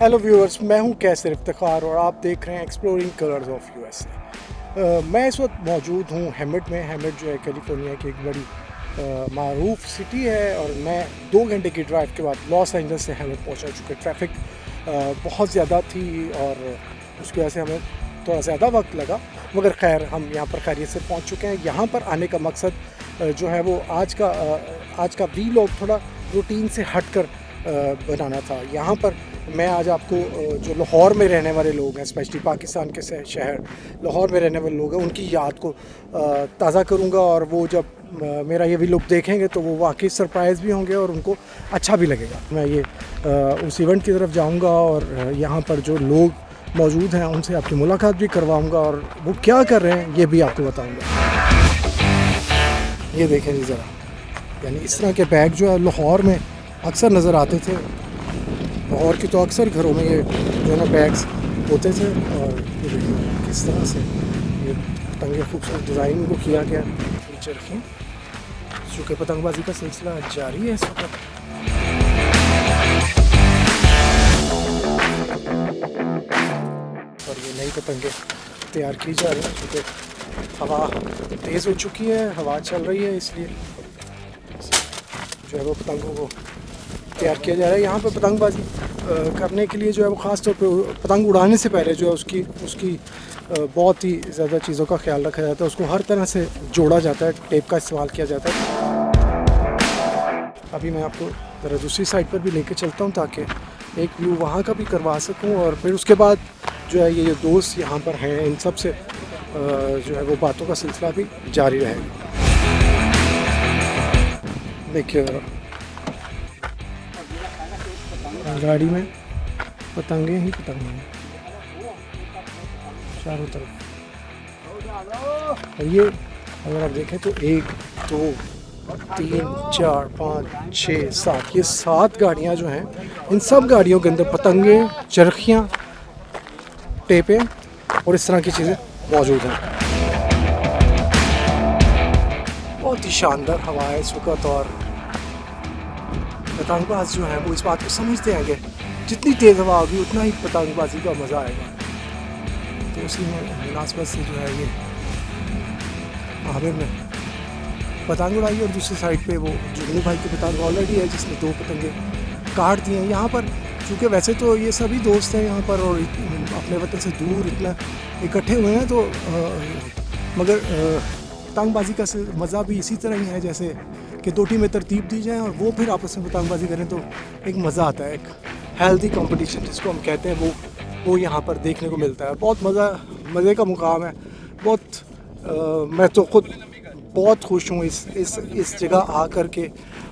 Hello viewers, मैं हूं कैसर इफ्तिखार और आप देख रहे हैं एक्सप्लोरिंग कलर्स ऑफ यूएसए। मैं इस वक्त मौजूद हूं हेमिट में। हेमिट जो है कैलिफोर्निया की एक बड़ी मारूफ सिटी है और मैं 2 घंटे की ड्राइव के बाद लॉस एंजल्स से हेमिट पहुंचा चुके। ट्रैफिक बहुत ज़्यादा थी और उसकी वजह से हमें थोड़ा ज़्यादा वक्त लगा, मगर खैर हम यहाँ पर खैरियत से पहुँच चुके हैं। यहाँ पर आने का मकसद जो है वो आज का वीलॉग थोड़ा रूटीन से हटकर बनाना था। यहाँ पर मैं आज आपको जो लाहौर में रहने वाले लोग हैं, स्पेशली पाकिस्तान के शहर लाहौर में रहने वाले लोग हैं, उनकी याद को ताज़ा करूँगा और वो जब मेरा ये वीलॉग देखेंगे तो वो वाकई सरप्राइज़ भी होंगे और उनको अच्छा भी लगेगा। मैं ये उस इवेंट की तरफ जाऊँगा और यहाँ पर जो लोग मौजूद हैं उनसे आपकी मुलाकात भी करवाऊँगा और वो क्या कर रहे हैं ये भी आपको बताऊँगा। ये देखें जी ज़रा, यानी इस तरह के बैग जो है लाहौर में अक्सर नज़र आते थे। लाहौर की तो अक्सर घरों में ये जो है ना बैग्स होते थे और ये देखिए किस तरह से ये पतंगे खूबसूरत डिज़ाइन को किया गया। नीचे रखें, चूँकि पतंगबाजी का सिलसिला जारी है इस वक्त। और ये नई पतंगे तैयार की जा रही हैं क्योंकि हवा तेज़ हो चुकी है, हवा चल रही है, इसलिए जो है वो पतंगों को तैयार किया जा रहा है। यहाँ पर पतंगबाजी करने के लिए जो है वो ख़ास तौर पे पतंग उड़ाने से पहले जो है उसकी बहुत ही ज़्यादा चीज़ों का ख्याल रखा जाता है। उसको हर तरह से जोड़ा जाता है, टेप का इस्तेमाल किया जाता है। अभी मैं आपको ज़रा दूसरी साइड पर भी लेके चलता हूँ ताकि एक व्यू वहाँ का भी करवा सकूँ और फिर उसके बाद जो है ये दोस्त यहाँ पर हैं, इन सब से जो है वो बातों का सिलसिला भी जारी रहेगा। देखिए गाड़ी में पतंगे ही पतंगे हैं चारों तरफ। और ये अगर आप देखें तो 1 2 3 4 5 6 7 ये 7 गाड़ियाँ जो हैं, इन सब गाड़ियों के अंदर पतंगे, चरखियाँ, टेपें और इस तरह की चीज़ें मौजूद हैं। बहुत ही शानदार हवा है इस वक्त और पतंगबाज जो हैं वो इस बात को समझते हैं कि जितनी तेज़ हवा होगी उतना ही पतंगबाजी का मज़ा आएगा। तो उसी में मुनासबत से जो है ये आमिर ने पतंग उड़ाई और दूसरी साइड पे वो जुगनू भाई की पतंग ऑलरेडी है जिसने 2 पतंगे काट दिए हैं। यहाँ पर चूँकि वैसे तो ये सभी दोस्त हैं यहाँ पर और अपने वतन से दूर इतना इकट्ठे हुए हैं, तो मगर पतंगबाजी का मज़ा भी इसी तरह ही है जैसे कि 2 टीमें तरतीब दी जाएँ और वो फिर आपस में पतंगबाजी करें तो एक मज़ा आता है। एक हेल्दी कंपटीशन जिसको हम कहते हैं वो यहाँ पर देखने को मिलता है। बहुत मज़े का मुकाम है। मैं तो ख़ुद बहुत खुश हूँ इस जगह आकर के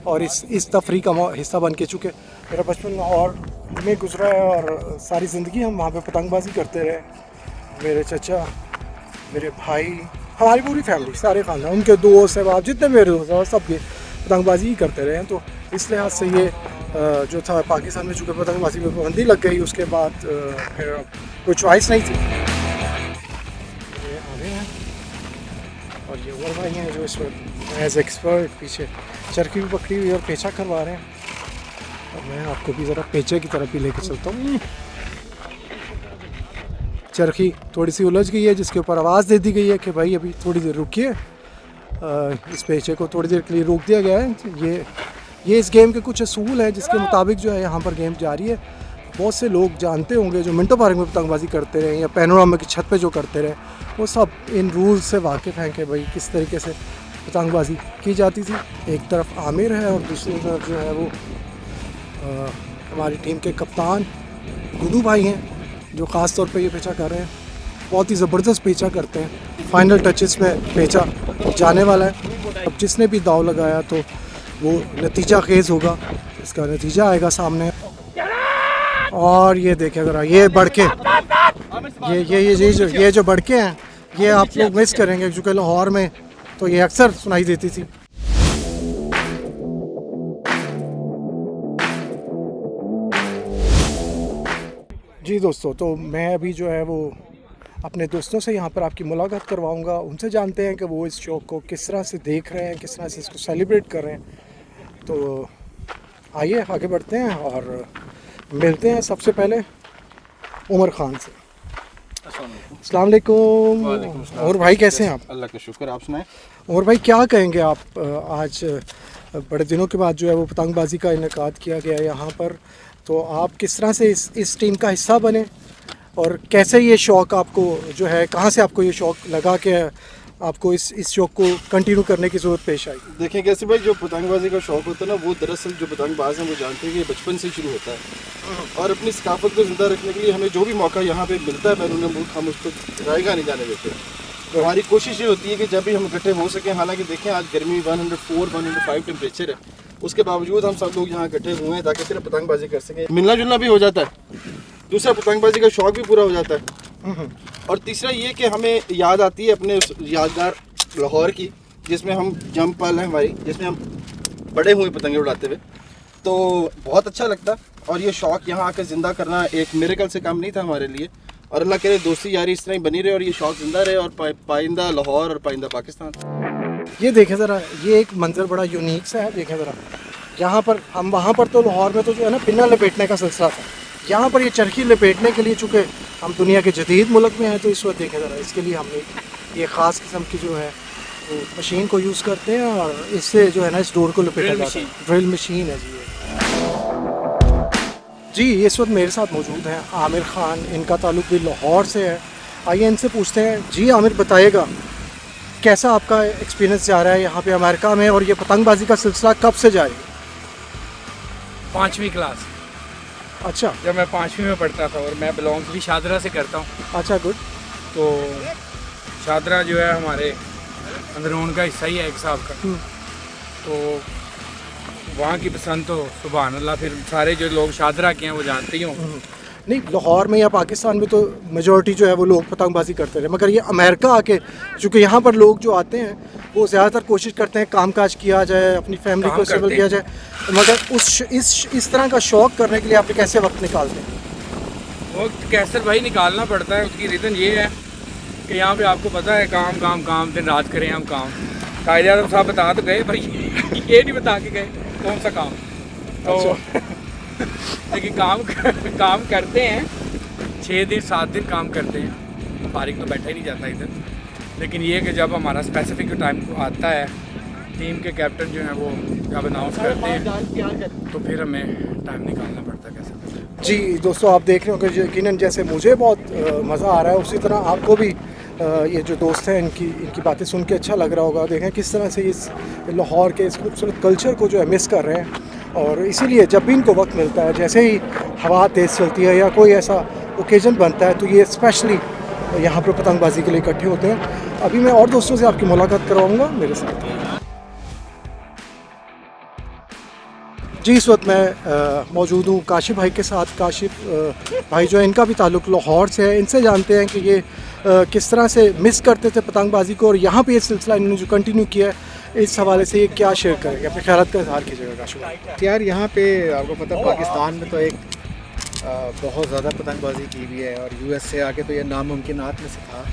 और इस तफरी का हिस्सा बन के। चूँकि मेरा बचपन लाहौर में गुजरा है और सारी ज़िंदगी हम वहाँ पे पतंगबाजी करते रहे। मेरे चचा, मेरे भाई, हमारी पूरी फैमिली, सारे खानदान, उनके दोस्त अहबाब जितने मेरे दोस्त हैं सब ये पतंगबाजी ही करते रहे हैं। तो इस लिहाज से ये जो था पाकिस्तान में चूँकि पतंगबाजी में पाबंदी लग गई, उसके बाद फिर कोई चॉइस नहीं थी। ये आगे हैं और ये उमर भाई हैं जो इस वक्त एज एक्सपर्ट पीछे चरखी भी पकड़ी हुई और पेचा करवा रहे हैं। और मैं आपको भी ज़रा पेचे की तरफ भी लेके चलता हूँ। चरखी थोड़ी सी उलझ गई है जिसके ऊपर आवाज़ दे दी गई है कि भाई अभी थोड़ी देर रुकिए। इस पेचे को थोड़ी देर के लिए रोक दिया गया है। ये इस गेम के कुछ असूल हैं जिसके मुताबिक जो है यहाँ पर गेम जारी है। बहुत से लोग जानते होंगे जो मिंटो पार्क में पतंगबाजी करते रहे या पैनोरामा की छत पे जो करते रहे, वो सब इन रूल्स से वाकिफ़ हैं कि भाई किस तरीके से पतंगबाजी की जाती थी। एक तरफ आमिर है और दूसरी तरफ जो है वो हमारी टीम के कप्तान गुडू भाई हैं जो ख़ास तौर पे ये पेचा कर रहे हैं। बहुत ही ज़बरदस्त पेचा करते हैं। फाइनल टचेस में पेचा जाने वाला है। अब जिसने भी दाव लगाया तो वो नतीजा खेज़ होगा, इसका नतीजा आएगा सामने। और ये देखें ज़रा, ये बड़के ये जो बड़के हैं ये आप लोग मिस करेंगे क्योंकि लाहौर में तो ये अक्सर सुनाई देती थी। जी दोस्तों, तो मैं अभी जो है वो अपने दोस्तों से यहाँ पर आपकी मुलाकात करवाऊँगा। उनसे जानते हैं कि वो इस शो को किस तरह से देख रहे हैं, किस तरह से इसको सेलिब्रेट कर रहे हैं। तो आइए आगे बढ़ते हैं और मिलते हैं सबसे पहले उमर खान से। अस्सलाम वालेकुम। और भाई कैसे हैं आप? अल्लाह का शुक्र, आप सुनाएं। और भाई क्या कहेंगे आप, आज बड़े दिनों के बाद जो है वो पतंगबाजी का इनेकाद किया गया है यहाँ पर, तो आप किस तरह से इस टीम का हिस्सा बने और कैसे ये शौक़ आपको जो है, कहाँ से आपको ये शौक़ लगा कि आपको इस शौक़ को कंटिन्यू करने की ज़रूरत पेश आई? देखें कैसे भाई, जो पतंगबाजी का शौक़ होता है ना, वो दरअसल जो पतंगबाज हैं वो जानते हैं कि बचपन से शुरू होता है और अपनी सकाफत को ज़िंदा रखने के लिए हमें जो भी मौका यहाँ पे मिलता है बैरून मुल्क, हम उसको रायगा नहीं जाने देते। तो हमारी कोशिश ये होती है कि जब भी हम इकट्ठे हो सकें, हालांकि देखें आज गर्मी 104 105 टेम्परेचर है, उसके बावजूद हम सब लोग यहाँ इकट्ठे हुए हैं ताकि सिर्फ पतंगबाजी कर सकें। मिलना जुलना भी हो जाता है, दूसरा पतंगबाजी का शौक़ भी पूरा हो जाता है, और तीसरा ये कि हमें याद आती है अपने उस यादगार लाहौर की, जिसमें हम जंप पल है हमारी, जिसमें हम बड़े हुए पतंगे उड़ाते हुए, तो बहुत अच्छा लगता। और ये शौक़ यहाँ आकर ज़िंदा करना एक मिरेकल से काम नहीं था हमारे लिए, और अल्लाह करे दोस्ती यारी इस तरह ही बनी रहे और ये शौक़ ज़िंदा रहे, और पाइंदा लाहौर और पाइंदा पाकिस्तान। ये देखें ज़रा, ये एक मंज़र बड़ा यूनिक सा है। देखें ज़रा, यहाँ पर हम, वहाँ पर तो लाहौर में तो जो है ना पिन्ना लपेटने का सिलसिला था, यहाँ पर ये चरखी लपेटने के लिए, चूँकि हम दुनिया के जदीद मुल्क में हैं, तो इस वक्त देखें ज़रा, इसके लिए हमने ये ख़ास किस्म की जो है वो मशीन को यूज़ करते हैं और इससे जो है ना इस डोर को लपेटा जाता है। ड्रिल मशीन है जी। इस वक्त मेरे साथ मौजूद हैं आमिर ख़ान, इनका ताल्लुक़ भी लाहौर से है। आइए इनसे पूछते हैं। जी आमिर, बताइएगा कैसा आपका एक्सपीरियंस जा रहा है यहाँ पे अमेरिका में, और ये पतंगबाजी का सिलसिला कब से जारी है? 5वीं क्लास। अच्छा, जब मैं 5वीं में पढ़ता था, और मैं बिलोंग्स भी शादरा से करता हूँ। अच्छा, गुड। तो शादरा जो है हमारे अंदरून का हिस्सा ही है एक साहब का, तो वहाँ की पसंद तो सुभान अल्लाह, फिर सारे जो लोग शादरा के हैं वो जानते ही हों। नहीं, लाहौर में या पाकिस्तान में तो मेजॉरिटी जो है वो लोग पतंगबाजी करते रहे, मगर ये अमेरिका आके, चूँकि यहाँ पर लोग जो आते हैं वो ज़्यादातर कोशिश करते हैं कामकाज किया जाए, अपनी फैमिली को स्टेबल किया जाए, मगर इस तरह का शौक़ करने के लिए आप कैसे वक्त निकालते हैं? वक्त कैसे भाई निकालना पड़ता है। उसकी रीज़न ये है कि यहाँ पे आपको पता है काम काम काम, दिन रात करें हम काम। कायदे आज़म साहब बता तो गए, पर ये नहीं बता के गए कौन सा काम। तो लेकिन काम करते हैं, 6 दिन 7 दिन काम करते हैं, फारिग तो बैठा ही नहीं जाता इधर। लेकिन ये कि जब हमारा स्पेसिफिक टाइम आता है, टीम के कैप्टन जो हैं वो जब अनाउंस करते हैं, तो फिर हमें टाइम निकालना पड़ता है कैसे। जी दोस्तों, आप देख रहे हो कि यकीनन जैसे मुझे बहुत मज़ा आ रहा है, उसी तरह आपको भी ये जो दोस्त हैं इनकी बातें सुन के अच्छा लग रहा होगा। देखें किस तरह से इस लाहौर के इस खूबसूरत कल्चर को जो है मिस कर रहे हैं, और इसीलिए जब भी इनको वक्त मिलता है, जैसे ही हवा तेज़ चलती है या कोई ऐसा ओकेजन बनता है, तो ये स्पेशली यहाँ पर पतंगबाजी के लिए इकट्ठे होते हैं। अभी मैं और दोस्तों से आपकी मुलाकात करवाऊँगा, मेरे साथ। जी, इस वक्त मैं मौजूद हूँ काशिफ भाई के साथ। काशिफ भाई जो है, इनका भी ताल्लुक़ लाहौर से है। इनसे जानते हैं कि ये किस तरह से मिस करते थे पतंगबाजी को, और यहाँ पे ये सिलसिला इन्होंने जो कंटिन्यू किया है, इस हवाले से ये क्या शेयर करेंगे, अपने ख्यालात का इज़हार कीजिएगा काशिफ भाई। यार यहाँ पे आपको पता है पाकिस्तान में तो एक बहुत ज़्यादा पतंगबाजी की हुई है, और यूएस से आके तो ये नामुमकिनात में से था।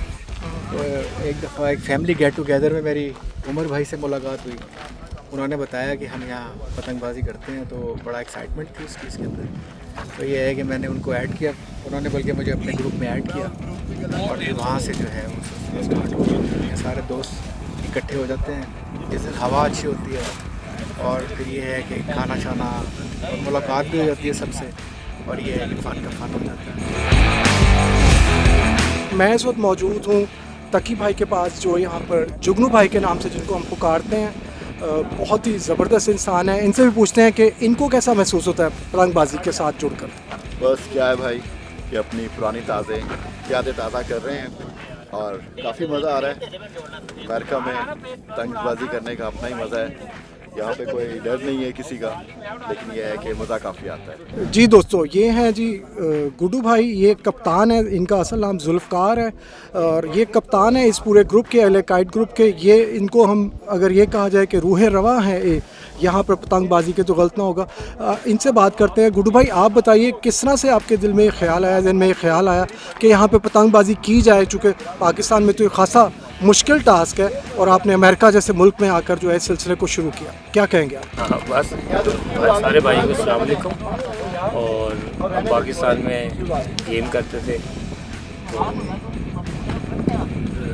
तो एक दफ़ा एक फैमिली गेट टुगेदर में मेरी उमर भाई से मुलाकात हुई, उन्होंने बताया कि हम यहाँ पतंगबाजी करते हैं, तो बड़ा एक्साइटमेंट थी उस चीज़ के अंदर। तो ये है कि मैंने उनको ऐड किया, उन्होंने बल्कि मुझे अपने ग्रुप में ऐड किया, और फिर वहाँ से जो है वो स्टार्ट हो जाती है। सारे दोस्त इकट्ठे हो जाते हैं जिस दिन हवा अच्छी होती है, और फिर ये है कि खाना शाना और मुलाकात भी हो जाती है सबसे, और ये है कि फ़न का फ़न हो जाता है। मैं इस वक्त मौजूद हूँ तकी भाई के पास, जो यहाँ पर जुगनू भाई के नाम से जिनको हम पुकारते हैं। बहुत ही ज़बरदस्त इंसान है। इनसे भी पूछते हैं कि इनको कैसा महसूस होता है पतंगबाजी के साथ जुड़कर। बस क्या है भाई कि अपनी पुरानी यादें ताज़ा कर रहे हैं, और काफ़ी मज़ा आ रहा है। अमेरिका में पतंगबाजी करने का अपना ही मज़ा है, यहाँ पे कोई डर नहीं है किसी का, लेकिन यह है कि मज़ा काफ़ी आता है। जी दोस्तों, ये हैं जी गुड्डू भाई, ये कप्तान है, इनका असल नाम जुल्फ़कार है, और ये कप्तान है इस पूरे ग्रुप के, अल कायद ग्रुप के। ये इनको हम अगर ये कहा जाए कि रूह रवा है यहाँ पर पतंगबाजी के, तो गलत ना होगा। इनसे बात करते हैं। गुड्डू भाई, आप बताइए किस तरह से आपके दिल में ख्याल आया, जहन में ये ख्याल आया कि यहाँ पे पतंगबाजी की जाए, चूँकि पाकिस्तान में तो ये खासा मुश्किल टास्क है, और आपने अमेरिका जैसे मुल्क में आकर जो है इस सिलसिले को शुरू किया, क्या कहेंगे आप? बस सारे भाई को अस्सलाम वालेकुम। और हम पाकिस्तान में गेम करते थे, तो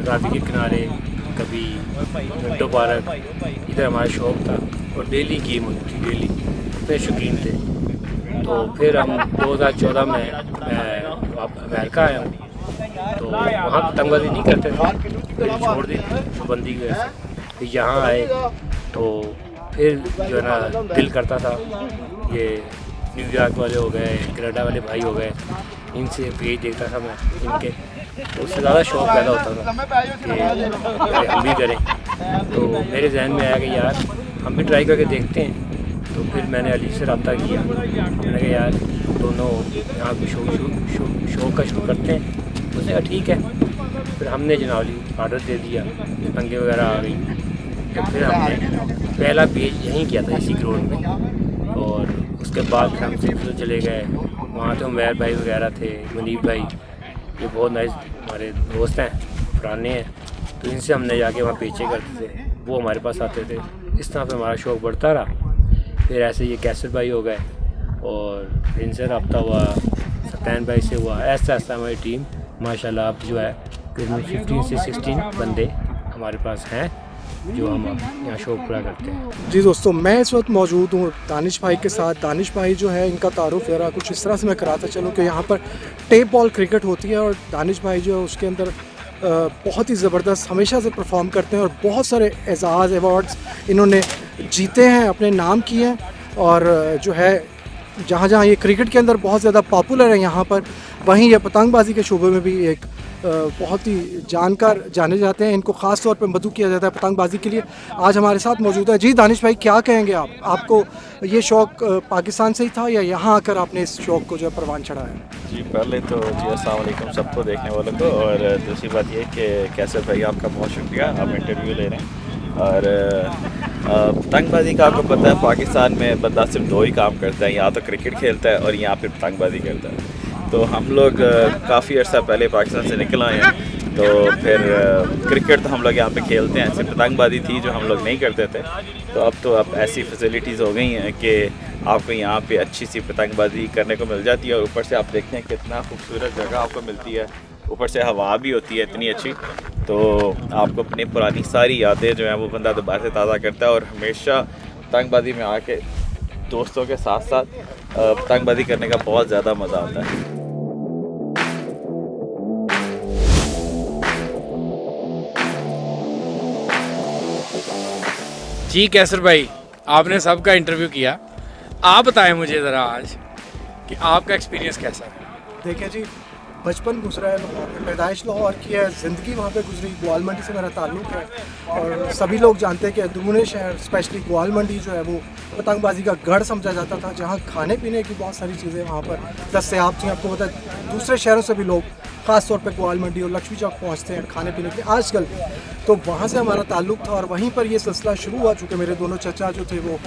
रावी के किनारे, कभी मिंटो पार्क, इधर हमारा शौक़ था और डेली गेम होती थी, डेली इतने शौकीन थे। तो फिर हम 2014 में अमेरिका आया हूँ, तो वहाँ पतंगबाजी नहीं करते थे, फिर छोड़ दी पाबंदी की वजह से। फिर यहाँ आए तो फिर जो है ना दिल करता था, ये न्यूयॉर्क वाले हो गए, कनाडा वाले भाई हो गए, इनसे पेज देखता था मैं इनके, तो उससे ज़्यादा शौक़ पैदा होता था कि हम भी करें। तो मेरे जहन में आया कि यार हम भी ट्राई करके देखते हैं। तो फिर मैंने अली से रब्ता किया, मैंने कहा यार दोनों यहाँ पे शो का शुरू करते हैं। उसने कहा ठीक है। फिर हमने जनावली ऑर्डर दे दिया, पतंगे वगैरह आ गई। तो फिर हमने पहला पेज यहीं किया था, इसी ग्राउंड में। और उसके बाद हम सिर्फ चले गए, वहाँ तो उमैर भाई वगैरह थे, मुनीब भाई, ये बहुत नाइस हमारे दोस्त हैं, पुराने हैं। तो इनसे हमने जाके वहाँ पेचे करते थे, वो हमारे पास आते थे। इस तरह से हमारा शौक़ बढ़ता रहा। फिर ऐसे ये कैसर भाई हो गए और इनसे रब्ता हुआ, सत्यान भाई से हुआ। ऐसा ऐसा हमारी टीम माशाल्लाह अब जो है करीबन 15 से 16 बंदे हमारे पास हैं जो हम यहाँ शौक़ पूरा करते हैं। जी दोस्तों, मैं इस वक्त मौजूद हूँ दानिश भाई के साथ। दानिश भाई जो है, इनका तारुफ जरा कुछ इस तरह से मैं कराता चलूँ कि यहाँ पर टेप बॉल क्रिकेट होती है और दानिश भाई जो है उसके अंदर बहुत ही ज़बरदस्त हमेशा से परफॉर्म करते हैं और बहुत सारे एजाज़ अवार्ड्स इन्होंने जीते हैं, अपने नाम किए हैं। और जो है जहाँ जहाँ ये क्रिकेट के अंदर बहुत ज़्यादा पॉपुलर है यहाँ पर, वहीं ये पतंगबाजी के शोबे में भी एक बहुत ही जानकार जाने जाते हैं। इनको ख़ास तौर पे मदऊ किया जाता है पतंगबाजी के लिए। आज हमारे साथ मौजूद है। जी दानिश भाई, क्या कहेंगे आप? आपको ये शौक़ पाकिस्तान से ही था या यहाँ आकर आपने इस शौक़ को जो है परवान चढ़ाया? जी पहले तो जी अस्सलाम वालेकुम सबको देखने वालों को, और दूसरी बात ये कि कैसर भाई आपका बहुत शुक्रिया, आप इंटरव्यू ले रहे हैं। और पतंगबाजी का आपको पता है पाकिस्तान में बंदा सिर्फ दो ही काम करता है, या तो क्रिकेट खेलता है और यहाँ पे पतंगबाजी करता है। तो हम लोग काफ़ी अर्सा पहले पाकिस्तान से निकल आए हैं, तो फिर क्रिकेट तो हम लोग यहाँ पे खेलते हैं। सिर्फ पतंगबाजी थी जो हम लोग नहीं करते थे। तो अब ऐसी फैसिलिटीज़ हो गई हैं कि आपको यहाँ पे अच्छी सी पतंगबाजी करने को मिल जाती है। और ऊपर से आप देखते हैं कितना खूबसूरत जगह आपको मिलती है, ऊपर से हवा भी होती है इतनी अच्छी। तो आपको अपनी पुरानी सारी यादें जो हैं वो बंदा दोबारा से ताज़ा करता है। और हमेशा पतंगबाजी में आके दोस्तों के साथ साथ पतंगबाजी करने का बहुत ज़्यादा मज़ा आता है। जी कैसर भाई, आपने सबका इंटरव्यू किया, आप बताएं मुझे ज़रा आज कि आपका एक्सपीरियंस कैसा है? देखिए जी, बचपन गुजरा है लाहौर में, पैदाइश लाहौर की है, ज़िंदगी वहाँ पे गुजरी। ग्वाल मंडी से मेरा ताल्लुक़ है और सभी लोग जानते हैं कि अंदरूनी शहर स्पेशली ग्वाल मंडी जो है वो पतंगबाजी का गढ़ समझा जाता था, जहाँ खाने पीने की बहुत सारी चीज़ें वहाँ पर दस्तयाब थी। आपको पता है दूसरे शहरों से भी लोग ख़ास तौर पे ग्वाल मंडी और लक्ष्मी चौक पहुँचते हैं खाने पीने के लिए आजकल। तो वहाँ से हमारा ताल्लुक़ था और वहीं पर ये सिलसिला शुरू हुआ। चूँकि मेरे दोनों चचा जो थे वो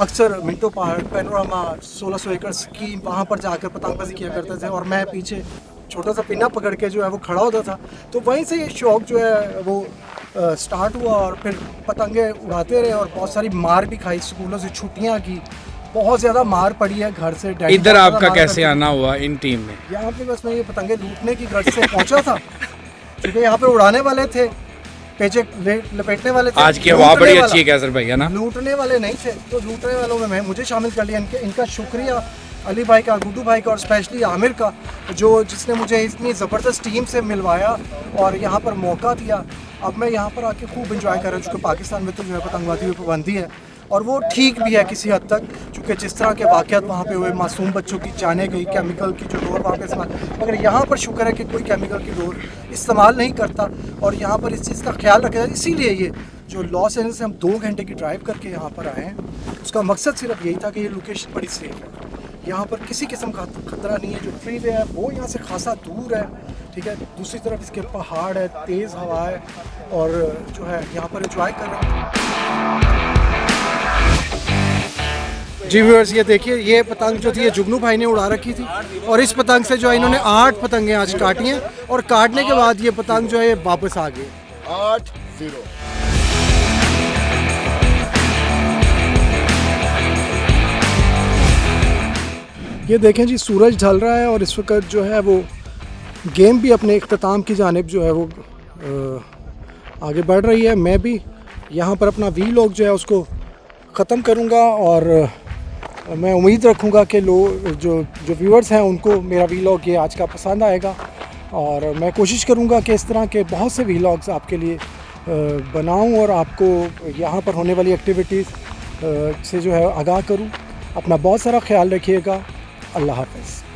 अक्सर मिंटो पार्क, पैनोरामा, 1600 एकड़ स्कीम, वहाँ पर जाकर पतंगबाजी किया करते थे और मैं पीछे छोटा सा पिन्ना पकड़ के जो है वो खड़ा होता था। तो वहीं से ये शौक़ जो है वो स्टार्ट हुआ और फिर पतंगे उड़ाते रहे और बहुत सारी मार भी खाई, स्कूलों से छुट्टियाँ की, बहुत ज़्यादा मार पड़ी है घर से। इधर आपका कैसे आना हुआ इन टीम में? यहाँ पे बस मैं ये पतंगे लूटने की गर्ज से पहुँचा था, क्योंकि यहाँ पे उड़ाने वाले थे, पेचे लपेटने वाले थे। आज की हवा बड़ी अच्छी है कैसर भाई, है ना? लूटने वाले नहीं थे, तो लूटने वालों में मुझे शामिल कर लिया। इनका शुक्रिया अली भाई का, गुड्डू भाई का और स्पेशली आमिर का, जिसने मुझे इतनी ज़बरदस्त टीम से मिलवाया और यहाँ पर मौका दिया। अब मैं यहाँ पर आके खूब इंजॉय कर रहा हूँ, क्योंकि पाकिस्तान में तो जो है पतंगबाजी की पाबंदी है और वो ठीक भी है किसी हद तक, क्योंकि जिस तरह के वाक़यात वहाँ पे हुए, मासूम बच्चों की जाने गई, केमिकल की जो डोर वहाँ पे इस्तेमाल, मगर यहाँ पर शुक्र है कि कोई केमिकल की डोर इस्तेमाल नहीं करता और यहाँ पर इस चीज़ का ख्याल रखा जाए। इसीलिए ये जो लॉस एंजल्स से हम 2 घंटे की ड्राइव करके यहाँ पर आए हैं, उसका मकसद सिर्फ यही था कि ये लोकेशन बड़ी सेफ है, यहाँ पर किसी किस्म का खतरा नहीं है। जो फ्रीवे है वो यहाँ से खासा दूर है, ठीक है। दूसरी तरफ इसके पहाड़ है, तेज़ हवा है और जो है यहाँ पर एंजॉय कर रहे हैं। जी व्यूअर्स, ये देखिए, ये पतंग जो थी ये जुगनू भाई ने उड़ा रखी थी और इस पतंग से जो है इन्होंने 8 पतंगें आज काटी हैं और काटने के बाद ये पतंग जो है ये वापस आ गई 8-0। ये देखें जी, सूरज ढल रहा है और इस वक्त जो है वो गेम भी अपने इख्तिताम की जानिब जो है वो आगे बढ़ रही है। मैं भी यहाँ पर अपना वीलॉग जो है उसको ख़त्म करूँगा और मैं उम्मीद रखूँगा कि जो व्यूअर्स हैं उनको मेरा वीलॉग ये आज का पसंद आएगा, और मैं कोशिश करूँगा कि इस तरह के बहुत से वीलॉग्स आपके लिए बनाऊँ और आपको यहाँ पर होने वाली एक्टिविटीज़ से जो है आगाह करूँ। अपना बहुत सारा ख्याल रखिएगा। अल्लाह हाफ़िज़।